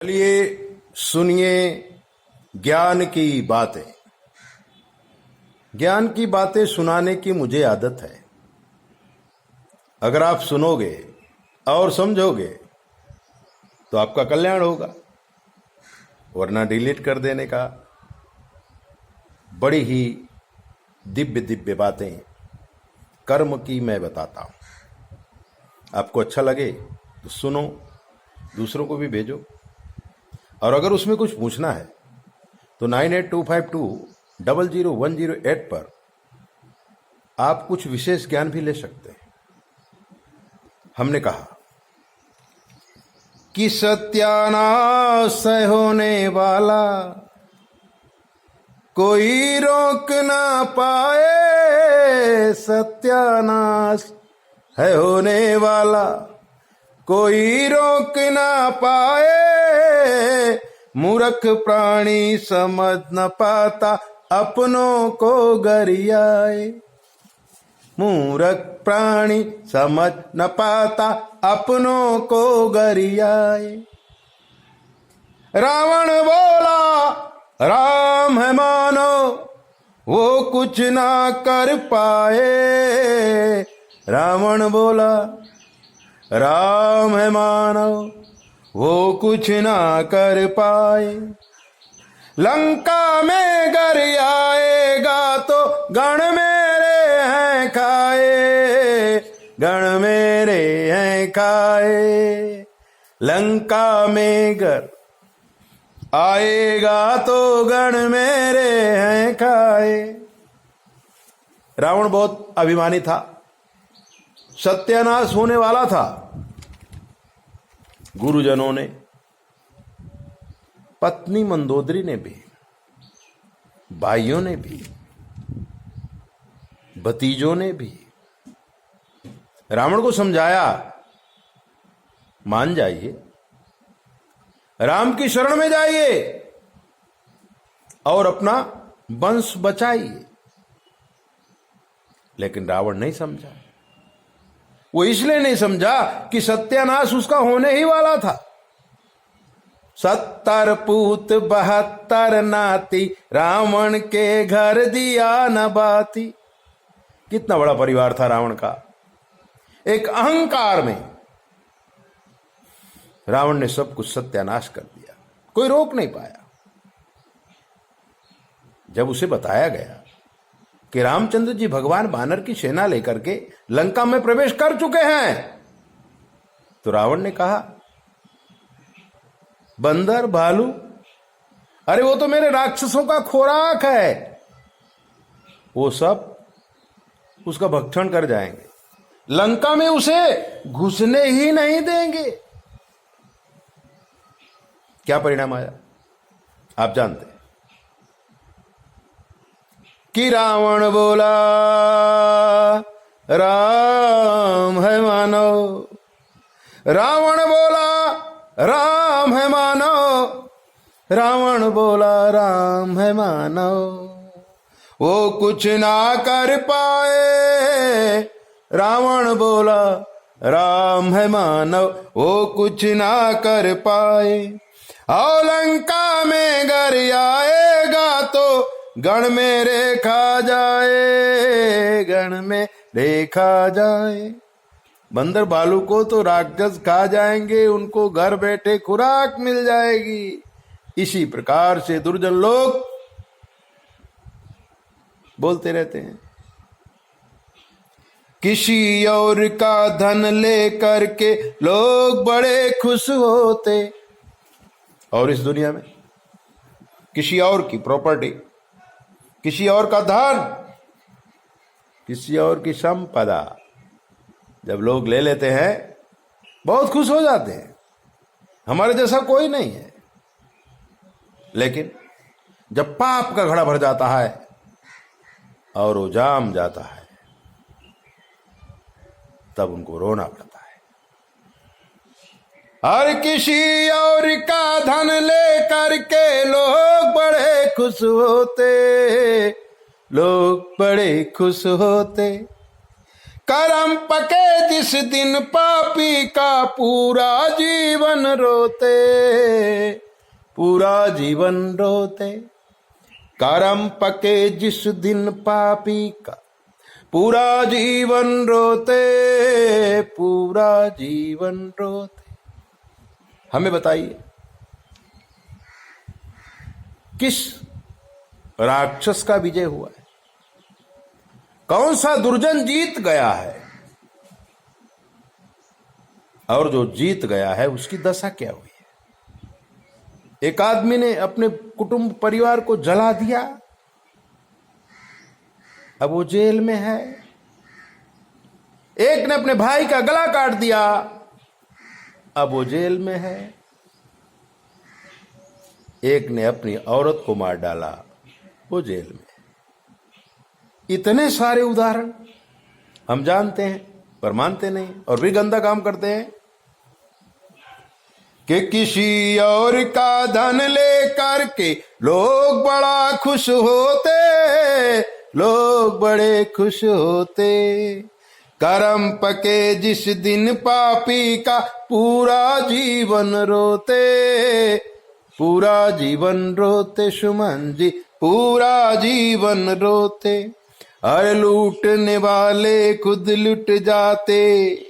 चलिए सुनिए ज्ञान की बातें। ज्ञान की बातें सुनाने की मुझे आदत है। अगर आप सुनोगे और समझोगे तो आपका कल्याण होगा, वरना डिलीट कर देने का। बड़ी ही दिव्य दिव्य बातें कर्म की मैं बताता हूं। आपको अच्छा लगे तो सुनो, दूसरों को भी भेजो। और अगर उसमें कुछ पूछना है तो 9825200108 पर आप कुछ विशेष ज्ञान भी ले सकते हैं। हमने कहा कि सत्यानाश होने वाला कोई रोक ना पाए। सत्यानाश है होने वाला कोई रोक ना पाए। मूर्ख प्राणी समझ न पाता अपनों को गरियाए। मूर्ख प्राणी समझ न पाता अपनों को गरियाए। रावण बोला राम है मानो वो कुछ ना कर पाए। रावण बोला राम है मानो वो कुछ ना कर पाए। लंका में गर आएगा तो गण मेरे हैं खाए। गण मेरे हैं खाए। लंका में गर आएगा तो गण मेरे हैं खाए। रावण बहुत अभिमानी था, सत्यानाश होने वाला था। गुरुजनों ने, पत्नी मंदोदरी ने भी, भाइयों ने भी, भतीजों ने भी रावण को समझाया, मान जाइए, राम की शरण में जाइए और अपना वंश बचाइए। लेकिन रावण नहीं समझा। वो इसलिए नहीं समझा कि सत्यानाश उसका होने ही वाला था। 70 पूत 72 नाती रावण के घर दिया न बाती। कितना बड़ा परिवार था रावण का। एक अहंकार में रावण ने सब कुछ सत्यानाश कर दिया, कोई रोक नहीं पाया। जब उसे बताया गया कि रामचंद्र जी भगवान वानर की सेना लेकर के लंका में प्रवेश कर चुके हैं, तो रावण ने कहा बंदर भालू, अरे वो तो मेरे राक्षसों का खुराक है, वो सब उसका भक्षण कर जाएंगे, लंका में उसे घुसने ही नहीं देंगे। क्या परिणाम आया आप जानते हैं कि रावण बोला राम है मानो। रावण बोला राम है मानो। रावण बोला राम है मानो वो कुछ ना कर पाए। रावण बोला राम है मानो वो कुछ ना कर पाए। और लंका में गर आएगा तो गण मेरे खा जाए। गण में देखा जाए। बंदर भालू को तो राक्षस खा जाएंगे, उनको घर बैठे खुराक मिल जाएगी। इसी प्रकार से दुर्जन लोग बोलते रहते हैं किसी और का धन लेकर के लोग बड़े खुश होते। और इस दुनिया में किसी और की प्रॉपर्टी, किसी और का धन, किसी और की संपदा जब लोग ले लेते हैं बहुत खुश हो जाते हैं, हमारे जैसा कोई नहीं है। लेकिन जब पाप का घड़ा भर जाता है और वो जाम जाता है, तब उनको रोना पड़ता है। हर किसी और का धन ले करके लोग बड़े खुश होते। लोग बड़े खुश होते। कर्म पके जिस दिन पापी का पूरा जीवन रोते, पूरा जीवन रोते। कर्म पके जिस दिन पापी का पूरा जीवन रोते, पूरा जीवन रोते। हमें बताइए किस राक्षस का विजय हुआ है? कौन सा दुर्जन जीत गया है? और जो जीत गया है उसकी दशा क्या हुई है? एक आदमी ने अपने कुटुंब परिवार को जला दिया, अब वो जेल में है। एक ने अपने भाई का गला काट दिया, अब वो जेल में है। एक ने अपनी औरत को मार डाला, वो जेल में। इतने सारे उदाहरण हम जानते हैं पर मानते नहीं, और भी गंदा काम करते हैं कि किसी और का धन लेकर के लोग बड़ा खुश होते, लोग बड़े खुश होते। कर्म पके जिस दिन पापी का पूरा जीवन रोते, पूरा जीवन रोते सुमन जी, पूरा जीवन रोते। अरे लूटने वाले खुद लुट जाते,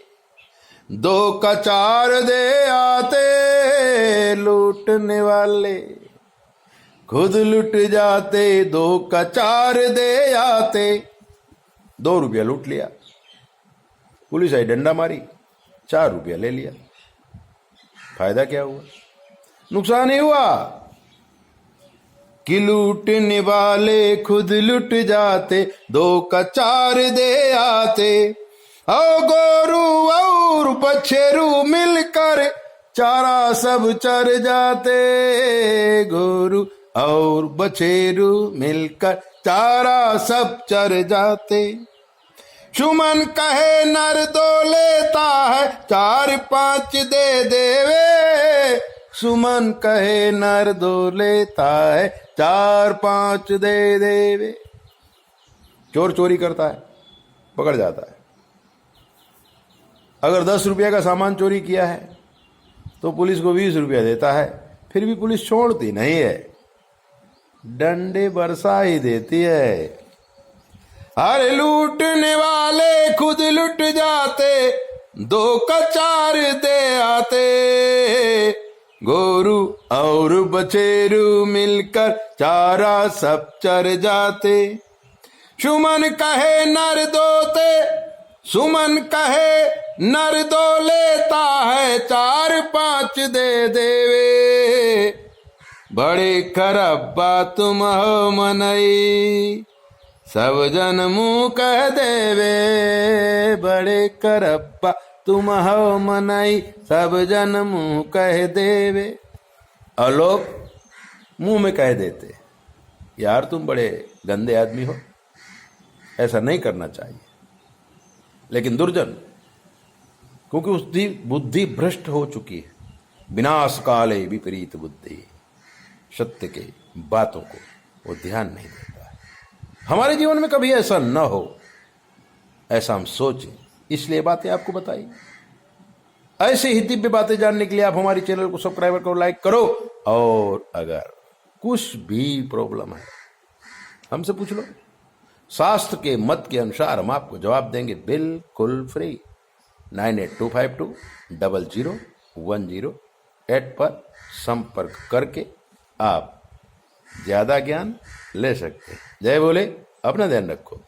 दो का चार दे आते। लूटने वाले खुद लुट जाते, दो का चार दे आते। 2 रुपया लूट लिया, पुलिस आई डंडा मारी, 4 रुपया ले लिया। फायदा क्या हुआ? नुकसान ही हुआ कि लूटने वाले खुद लुट जाते, 2 का 4 दे आते। ओ गोरू और बछेरू मिलकर चारा सब चर जाते, गोरू और बछेरू मिलकर चारा सब चर जाते। सुमन कहे नर दो लेता है, 4-5 दे देवे। सुमन कहे नर दो लेता है, 4-5 दे देवे। चोर चोरी करता है, पकड़ जाता है। अगर 10 रुपया का सामान चोरी किया है तो पुलिस को 20 रुपया देता है, फिर भी पुलिस छोड़ती नहीं है, डंडे बरसा ही देती है। अरे लूटने वाले खुद लुट जाते, 2 का 4 दे आते। गोरू और बछेरू मिलकर चारा सब चर जाते। सुमन कहे नर दोते, सुमन कहे नर दो लेता है, 4-5 दे देवे। बड़े खरब्बा तुम हो मनई, सब जन मुंह कह देवे। बड़े करब्बा तुम हो मनई, सब जन मुंह कह देवे। और लोग मुंह में कह देते, यार तुम बड़े गंदे आदमी हो, ऐसा नहीं करना चाहिए। लेकिन दुर्जन, क्योंकि उसकी बुद्धि भ्रष्ट हो चुकी है, विनाश काले विपरीत बुद्धि, सत्य के बातों को वो ध्यान नहीं देता है। हमारे जीवन में कभी ऐसा न हो, ऐसा हम सोचें, इसलिए बातें आपको बताई। ऐसे ही दिव्य बातें जानने के लिए आप हमारे चैनल को सब्सक्राइब करो, लाइक करो, और अगर कुछ भी प्रॉब्लम है हमसे पूछ लो। शास्त्र के मत के अनुसार हम आपको जवाब देंगे बिल्कुल फ्री। 9825200108 पर संपर्क करके आप ज्यादा ज्ञान ले सकते हैं। जय बोले, अपना ध्यान रखो।